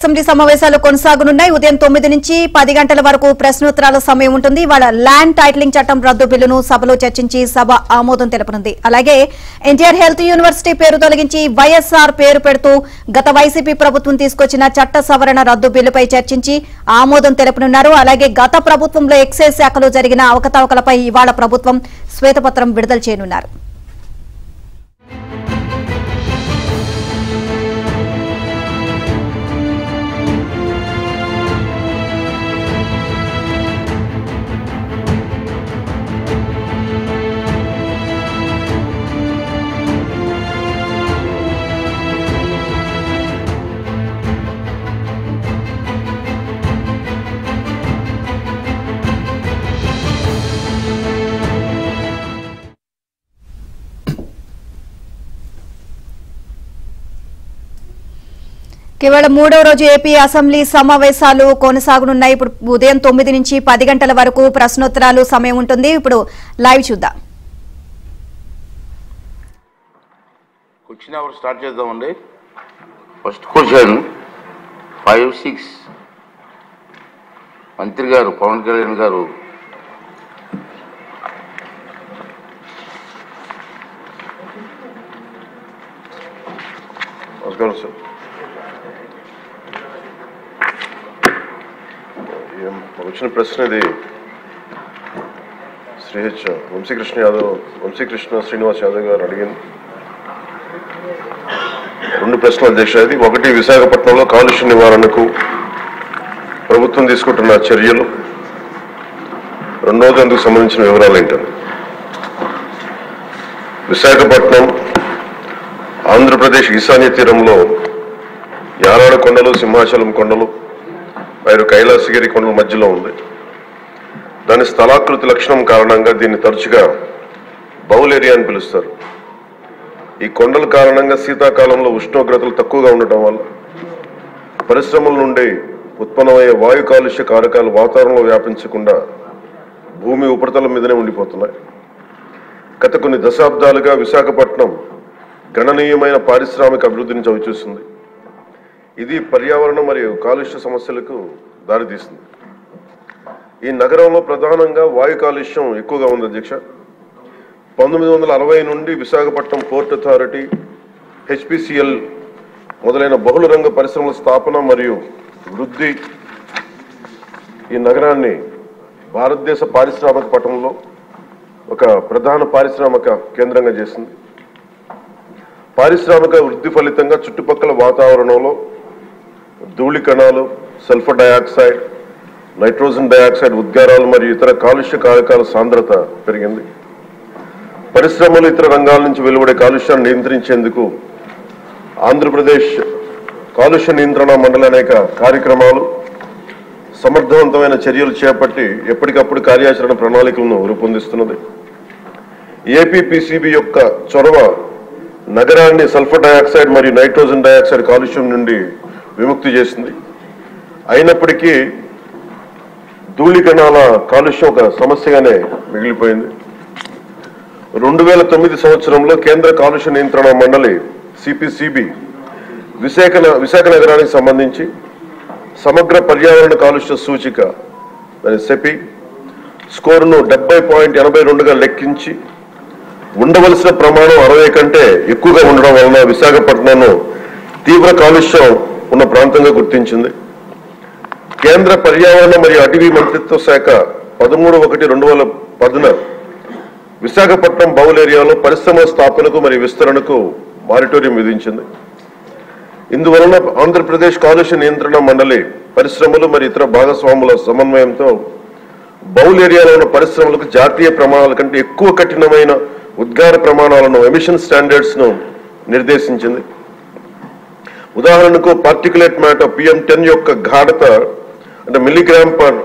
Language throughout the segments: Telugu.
అసెంబ్లీ సమావేశాలు కొనసాగనున్నాయి. ఉదయం 9 నుంచి 10 గంటల వరకు ప్రశ్నోత్తరాల సమయం ఉంటుంది. ఇవాళ ల్యాండ్ టైటిలింగ్ చట్టం రద్దు బిల్లును సభలో చర్చించి సభ ఆమోదం తెలపనుంది. అలాగే ఎన్టీఆర్ హెల్త్ యూనివర్సిటీ పేరు తొలగించి వైఎస్ఆర్ పేరు పెడుతూ గత వైసీపీ ప్రభుత్వం తీసుకొచ్చిన చట్ట సవరణ రద్దు బిల్లుపై చర్చించి ఆమోదం తెలపనున్నారు. అలాగే గత ప్రభుత్వంలో ఎక్సైజ్ శాఖలో జరిగిన అవకతవకలపై ఇవాళ ప్రభుత్వం శ్వేతపత్రం విడుదల చేయనున్నారు. కేవలం మూడో రోజు ఏపీ అసెంబ్లీ సమావేశాలు కొనసాగనున్నాయి. ఇప్పుడు ఉదయం 9 నుంచి 10 గంటల వరకు ప్రశ్నోత్తరాలు సమయం ఉంటుంది. ఇప్పుడు లైవ్ చూద్దాం. క్వశ్చన్ అవర్ స్టార్ట్ చేద్దామండి. ఫస్ట్ క్వశ్చన్ 5-6 మంత్రి గారు పవన్ కళ్యాణ్ గారు నమస్కారం సార్. వచ్చిన ప్రశ్న ఇది వంశీకృష్ణ శ్రీనివాస్ యాదవ్ గారు అడిగింది. 2 ప్రశ్నలు అధ్యక్ష. ఇది ఒకటి, విశాఖపట్నంలో కాలుష్య నివారణకు ప్రభుత్వం తీసుకుంటున్న చర్యలు, రెండవది అందుకు సంబంధించిన వివరాలు ఏంటంటే, విశాఖపట్నం ఆంధ్రప్రదేశ్ ఈశాన్య తీరంలో యారాడ కొండలు, సింహాచలం కొండలు మరియు కైలాసగిరి కొండల మధ్యలో ఉంది. దాని స్థలాకృతి లక్షణం కారణంగా దీన్ని తరచుగా బౌల్ ఏరియా అని పిలుస్తారు. ఈ కొండల కారణంగా శీతాకాలంలో ఉష్ణోగ్రతలు తక్కువగా ఉండటం వల్ల పరిశ్రమల నుండి ఉత్పన్నమయ్యే వాయు కాలుష్య కారకాలు వాతావరణంలో వ్యాపించకుండా భూమి ఉపరితలం మీదనే ఉండిపోతున్నాయి. గత కొన్ని దశాబ్దాలుగా విశాఖపట్నం గణనీయమైన పారిశ్రామిక అభివృద్ధిని చవిచూస్తుంది. ఇది పర్యావరణ మరియు కాలుష్య సమస్యలకు దారితీస్తుంది. ఈ నగరంలో ప్రధానంగా వాయు కాలుష్యం ఎక్కువగా ఉంది అధ్యక్ష. 1960 నుండి విశాఖపట్నం పోర్ట్ అథారిటీ, హెచ్పిసిఎల్ మొదలైన బహుళ రంగ పరిశ్రమల స్థాపన మరియు వృద్ధి ఈ నగరాన్ని భారతదేశ పారిశ్రామిక పటంలో ఒక ప్రధాన పారిశ్రామిక కేంద్రంగా చేసింది. పారిశ్రామిక వృద్ధి ఫలితంగా చుట్టుపక్కల వాతావరణంలో ధూళి కణాలు, సల్ఫర్ డయాక్సైడ్, నైట్రోజన్ డయాక్సైడ్ ఉద్గారాలు మరియు ఇతర కాలుష్య కారకాల సాంద్రత పెరిగింది. పరిశ్రమలు, ఇతర రంగాల నుంచి వెలువడే కాలుష్యాన్ని నియంత్రించేందుకు ఆంధ్రప్రదేశ్ కాలుష్య నియంత్రణ మండలి అనేక కార్యక్రమాలు, సమర్థవంతమైన చర్యలు చేపట్టి ఎప్పటికప్పుడు కార్యాచరణ ప్రణాళికలను రూపొందిస్తున్నది. ఏపీపీసీబీ యొక్క చొరవ నగరాన్ని సల్ఫర్ డయాక్సైడ్ మరియు నైట్రోజన్ డయాక్సైడ్ కాలుష్యం నుండి విముక్తి చేసింది. అయినప్పటికీ ధూళి కణాల కాలుష్యం ఒక సమస్యగానే మిగిలిపోయింది. 2009 సంవత్సరంలో కేంద్ర కాలుష్య నియంత్రణ మండలి సిపిసిబి విశాఖ నగరానికి సంబంధించి సమగ్ర పర్యావరణ కాలుష్య సూచిక సెపి స్కోరును 70.82గా లెక్కించి ఉండవలసిన ప్రమాణం 60 కంటే ఎక్కువగా ఉండడం వలన విశాఖపట్నంను తీవ్ర కాలుష్యం ఉన్న ప్రాంతంగా గుర్తించింది. కేంద్ర పర్యావరణ మరియు అటవీ మంత్రిత్వ శాఖ 13/1/2010 విశాఖపట్నం బౌల్ ఏరియాలో పరిశ్రమల స్థాపనకు మరియు విస్తరణకు మారిటోరియం విధించింది. ఇందువలన ఆంధ్రప్రదేశ్ కాలుష్య నియంత్రణ మండలి పరిశ్రమలు మరియు ఇతర భాగస్వాముల సమన్వయంతో బౌల్ ఏరియాలో ఉన్న పరిశ్రమలకు జాతీయ ప్రమాణాల కంటే ఎక్కువ కఠినమైన ఉద్గార ప్రమాణాలను, ఎమిషన్ స్టాండర్డ్స్ ను నిర్దేశించింది. ఉదాహరణకు పార్టికులేట్ మ్యాటర్ PM10 యొక్క గాఢత అంటే మిల్లీగ్రామ్ పర్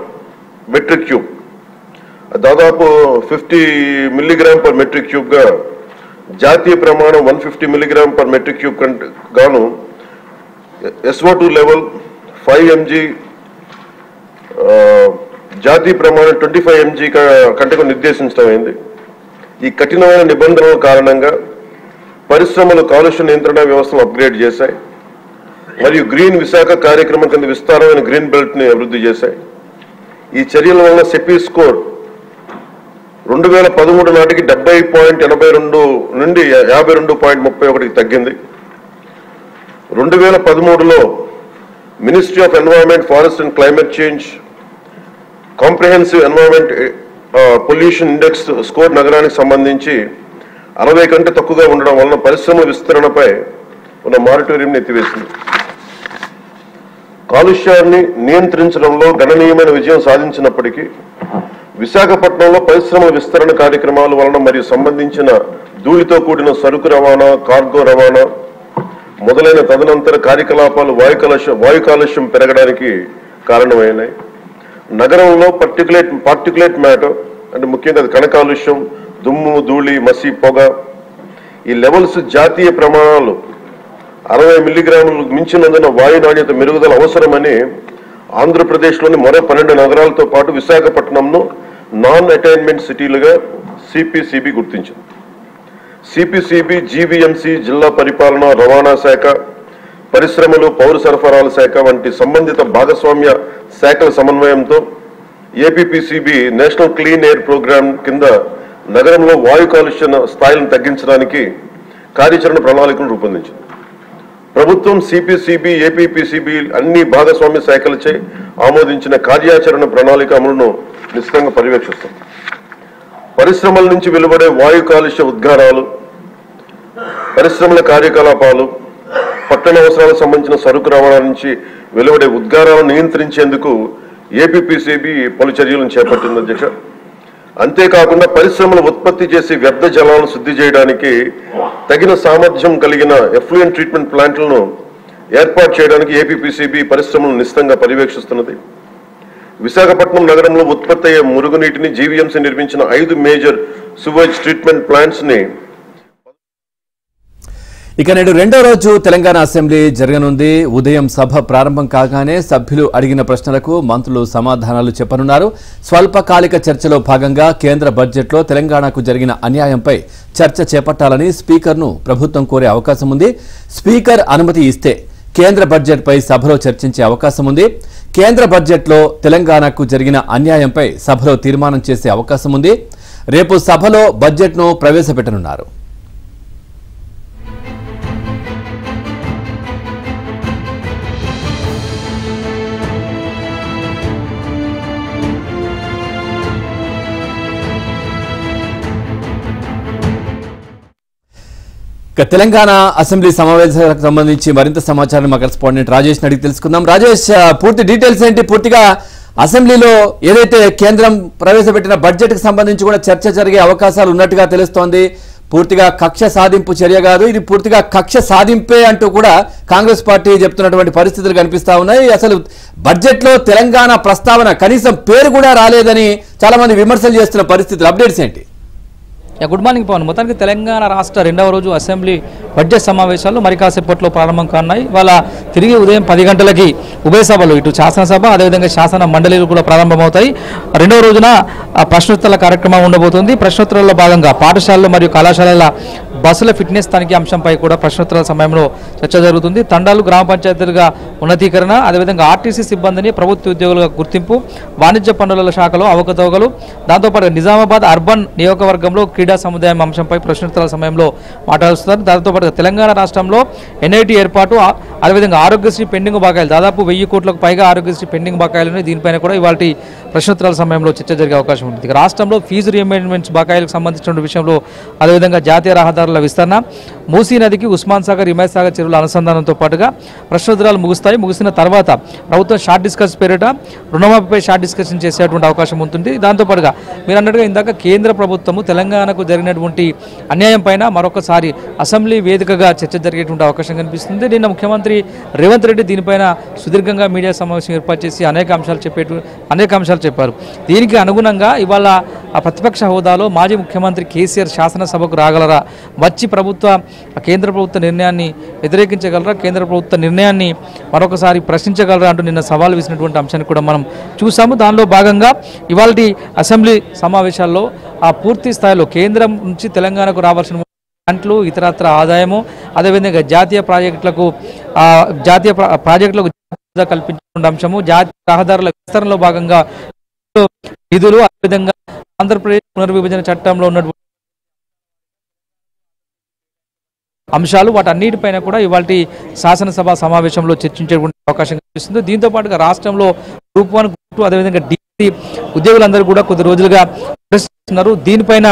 మెట్రిక్ క్యూబ్, దాదాపు 50 మిల్లీగ్రామ్ పర్ మెట్రిక్ క్యూబ్ గా జాతీయ ప్రమాణం 150 మిల్లీగ్రామ్ పర్ మెట్రిక్ క్యూబ్ కంటే గాను SO2 లెవెల్ 5 mg, జాతీయ ప్రమాణం 25 mg కంటే నిర్దేశించడం అయింది. ఈ కఠినమైన నిబంధనల కారణంగా పరిశ్రమలు కాలుష్య నియంత్రణ వ్యవస్థను అప్గ్రేడ్ చేశాయి. మరియు గ్రీన్ విశాఖ కార్యక్రమం కింద విస్తారమైన గ్రీన్ బెల్ట్ ని అభివృద్ధి చేశాయి. ఈ చర్యల వలన సెపీ స్కోర్ 2013 నాటికి 70.82 నుండి 52.31కి తగ్గింది. 2013లో ministry of environment, forest and climate change comprehensive environment pollution index score నగరానికి సంబంధించి 60 కంటే తక్కువగా ఉండడం వలన పరిశ్రమల విస్తరణపై ఉన్న మారిటోరియం ఎత్తివేసింది. కాలుష్యాన్ని నియంత్రించడంలో గణనీయమైన విజయం సాధించినప్పటికీ విశాఖపట్నంలో పరిశ్రమల విస్తరణ కార్యక్రమాల వలన మరియు సంబంధించిన ధూళితో కూడిన సరుకు రవాణా, కార్గో రవాణా మొదలైన తదనంతర కార్యకలాపాలు వాయు కాలుష్యం పెరగడానికి కారణమైనాయి. నగరంలో పార్టికులేట్ మ్యాటర్ అంటే ముఖ్యంగా కణ కాలుష్యం, దుమ్ము, ధూళి, మసి, పొగ ఈ లెవెల్స్ జాతీయ ప్రమాణాలు 60 మిల్లీగ్రాములు మించినందున వాయు నాణ్యత మెరుగుదల అవసరమని ఆంధ్రప్రదేశ్లోని మరో 12 నగరాలతో పాటు విశాఖపట్నంను నాన్ అటైన్మెంట్ సిటీలుగా సిపిసిబి గుర్తించింది. సిపిసిబి జీవీఎంసీ, జిల్లా పరిపాలన, రవాణా శాఖ, పరిశ్రమలు, పౌర సరఫరాల శాఖ వంటి సంబంధిత భాగస్వామ్య శాఖల సమన్వయంతో APPCB national clean air programme కింద నగరంలో వాయు కాలుష్య స్థాయిలను తగ్గించడానికి కార్యాచరణ ప్రణాళికను రూపొందించింది. ప్రభుత్వం సిపిసిబి, ఏపీపీసీబీ అన్ని భాగస్వామ్య శాఖలచే ఆమోదించిన కార్యాచరణ ప్రణాళిక అమలును నిశ్చితంగా పర్యవేక్షిస్తుంది. పరిశ్రమల నుంచి వెలువడే వాయు కాలుష్య ఉద్గారాలు, పరిశ్రమల కార్యకలాపాలు, పట్టణ అవసరాలకు సంబంధించిన సరుకు రవాణా నుంచి వెలువడే ఉద్గారాలను నియంత్రించేందుకు ఏపీపీసీబీ పలు చర్యలను చేపట్టింది అధ్యక్ష. అంతేకాకుండా పరిశ్రమలు ఉత్పత్తి చేసి వ్యర్థ జలాలను శుద్ధి చేయడానికి తగిన సామర్థ్యం కలిగిన ఎఫ్లూయెంట్ ట్రీట్మెంట్ ప్లాంట్లను ఏర్పాటు చేయడానికి ఏపీపీసీబీ పరిశ్రమలను నిశ్చితంగా పర్యవేక్షిస్తున్నది. విశాఖపట్నం నగరంలో ఉత్పత్తి అయ్యే మురుగునీటిని జీవీఎంసీ నిర్మించిన 5 మేజర్ సువేజ్ ట్రీట్మెంట్ ప్లాంట్స్ ని ఇక నేడు రెండో రోజు తెలంగాణ అసెంబ్లీ జరగనుంది. ఉదయం సభ ప్రారంభం కాగానే సభ్యులు అడిగిన ప్రశ్నలకు మంత్రులు సమాధానాలు చెప్పనున్నారు. స్వల్పకాలిక చర్చలో భాగంగా కేంద్ర బడ్జెట్లో తెలంగాణకు జరిగిన అన్యాయంపై చర్చ చేపట్టాలని స్పీకర్ను ప్రభుత్వం కోరే అవకాశం ఉంది. స్పీకర్ అనుమతి ఇస్తే కేంద్ర బడ్జెట్పై సభలో చర్చించే అవకాశం ఉంది. కేంద్ర బడ్జెట్లో తెలంగాణకు జరిగిన అన్యాయంపై సభలో తీర్మానం చేసే అవకాశం ఉంది. రేపు సభలో బడ్జెట్ను ప్రవేశపెట్టనున్నారు. తెలంగాణ అసెంబ్లీ సమావేశాలకు సంబంధించి మరింత సమాచారం మా కరెస్పాండెంట్ రాజేష్ అడిగి తెలుసుకుందాం. రాజేష్, పూర్తి డీటెయిల్స్ ఏంటి? పూర్తిగా అసెంబ్లీలో ఏదైతే కేంద్రం ప్రవేశపెట్టిన బడ్జెట్ కి సంబంధించి కూడా చర్చ జరిగే అవకాశాలు ఉన్నట్టుగా తెలుస్తోంది. పూర్తిగా కక్ష సాధింపు చర్య కాదు, ఇది పూర్తిగా కక్ష సాధింపే అంటూ కూడా కాంగ్రెస్ పార్టీ చెప్తున్నటువంటి పరిస్థితులు కనిపిస్తా ఉన్నాయి. అసలు బడ్జెట్ లో తెలంగాణ ప్రస్తావన కనీసం పేరు కూడా రాలేదని చాలా మంది విమర్శలు చేస్తున్న పరిస్థితులు. అప్డేట్స్ ఏంటి? Good morning Pawan. మొత్తానికి తెలంగాణ రాష్ట్ర రెండవ రోజు అసెంబ్లీ బడ్జెట్ సమావేశాలు మరి కాసేపట్లో ప్రారంభం కానున్నాయి. ఇవాళ తిరిగి ఉదయం 10 గంటలకి ఉభయ సభలు, ఇటు శాసనసభ అదేవిధంగా శాసన మండలిలు కూడా ప్రారంభమవుతాయి. రెండవ రోజున ప్రశ్నోత్తరాల కార్యక్రమం ఉండబోతుంది. ప్రశ్నోత్తరాల్లో భాగంగా పాఠశాలలు మరియు కళాశాలల బస్సుల ఫిట్నెస్ తనిఖీ అంశంపై కూడా ప్రశ్నోత్తరాల సమయంలో చర్చ జరుగుతుంది. తండాలు, గ్రామ పంచాయతీలుగా ఉన్నతీకరణ, అదేవిధంగా ఆర్టీసీ సిబ్బందిని ప్రభుత్వ ఉద్యోగులుగా గుర్తింపు, వాణిజ్య పన్నుల శాఖలో అవకతవకలు, దాంతోపాటు నిజామాబాద్ అర్బన్ నియోజకవర్గంలో క్రీడా సముదాయం అంశంపై ప్రశ్నోత్తరాల సమయంలో మాట్లాడుతున్నారు. దాంతోపాటు తెలంగాణ రాష్ట్రంలో ఎన్ఐటీ ఏర్పాటు, అదేవిధంగా ఆరోగ్యశ్రీ పెండింగ్ బకాయిలు, దాదాపు 1000 కోట్లకు పైగా ఆరోగ్యశ్రీ పెండింగ్ బకాయిలు ఉన్నాయి. దీనిపైన కూడా ఇవాళ ప్రశ్నోత్తరాల సమయంలో చర్చ జరిగే అవకాశం ఉంది. రాష్ట్రంలో ఫీజు రీయింబర్స్మెంట్స్ బకాయిలకు సంబంధించిన విషయంలో, అదేవిధంగా జాతీయ రహదారుల విస్తరణ, మూసీ నదికి ఉస్మాన్ సాగర్, హిమాయత్ సాగర్ చెరువుల అనుసంధానంతో పాటుగా ప్రశ్నోత్తరాలు ముగుస్తాయి. ముగిసిన తర్వాత ప్రభుత్వం షార్ట్ డిస్కస్ పేరిట రుణమాఫీపై షార్ట్ డిస్కషన్ చేసేటువంటి అవకాశం ఉంటుంది. దాంతోపాటుగా మీరు అన్నట్టుగా ఇందాక కేంద్ర ప్రభుత్వము తెలంగాణకు జరిగినటువంటి అన్యాయం పైన మరొకసారి అసెంబ్లీ వేదికగా చర్చ జరిగేటువంటి అవకాశం కనిపిస్తుంది. నిన్న ముఖ్యమంత్రి రేవంత్ రెడ్డి దీనిపైన సుదీర్ఘంగా మీడియా సమావేశం ఏర్పాటు చేసి అనేక అంశాలు చెప్పారు. దీనికి అనుగుణంగా ఇవాళ ఆ ప్రతిపక్ష హోదాలో మాజీ ముఖ్యమంత్రి కేసీఆర్ శాసనసభకు రాగలరా, వచ్చి కేంద్ర ప్రభుత్వ నిర్ణయాన్ని వ్యతిరేకించగలరా, కేంద్ర ప్రభుత్వ నిర్ణయాన్ని మరొకసారి ప్రశ్నించగలరా అంటూ నిన్న సవాల్ వేసినటువంటి అంశాన్ని కూడా మనం చూసాము. దానిలో భాగంగా ఇవాళ అసెంబ్లీ సమావేశాల్లో ఆ పూర్తి స్థాయిలో కేంద్రం నుంచి తెలంగాణకు రావాల్సిన గ్రాంట్లు, ఇతరత్ర ఆదాయము, అదేవిధంగా జాతీయ ప్రాజెక్టులకు జాతీయ ప్రాజెక్టులకు కల్పించిన అంశము, జాతీయ రహదారుల విస్తరణలో భాగంగా నిధులు, అదేవిధంగా ఆంధ్రప్రదేశ్ పునర్విభజన చట్టంలో ఉన్నటువంటి అంశాలు, వాటన్నిటిపైన కూడా ఇవాళ శాసనసభ సమావేశంలో చర్చించేటువంటి అవకాశం కనిపిస్తుంది. దీంతో పాటుగా రాష్ట్రంలో గ్రూప్ 1, గ్రూప్ 2 అదేవిధంగా డిసి ఉద్యోగులందరూ కూడా కొద్ది రోజులుగా ప్రశ్నిస్తున్నారు. దీనిపైన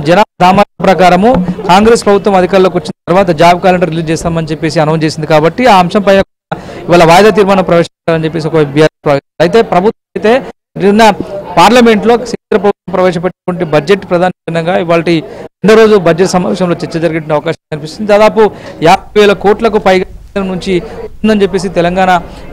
జనాభా ప్రకారము కాంగ్రెస్ ప్రభుత్వం అధికారంలోకి వచ్చిన తర్వాత జాబ్ క్యాలెండర్ రిలీజ్ చేస్తామని చెప్పేసి అనౌన్స్ చేసింది. కాబట్టి ఆ అంశంపై ఇవాళ వాయిదా తీర్మానం ప్రవేశపెట్టాలని చెప్పేసి ఒక అయితే ప్రభుత్వం అయితే నిన్న పార్లమెంట్ లో కేంద్ర ప్రభుత్వం ప్రవేశపెట్టినటువంటి బడ్జెట్ ప్రధానంగా ఇవాళ రెండో రోజు బడ్జెట్ సమావేశంలో చర్చ జరిగే అవకాశం కనిపిస్తుంది. దాదాపు 50,000 కోట్లకు పైగా నుంచి ఉందని చెప్పేసి తెలంగాణ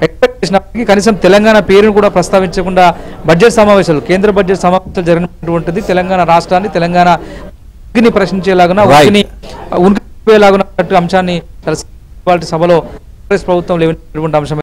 ఎక్స్పెక్ట్ చేసినప్పటికీ కనీసం తెలంగాణ పేరును కూడా ప్రస్తావించకుండా బడ్జెట్ సమావేశాలు, కేంద్ర బడ్జెట్ సమావేశాలు జరిగినటువంటిది తెలంగాణ రాష్ట్రాన్ని, తెలంగాణ ఉనికిని ప్రశ్నించేలాగా ఉనికిపోయేలాగా అంశాన్ని సభలో కాంగ్రెస్ ప్రభుత్వం లేవనెత్తినటువంటి అంశం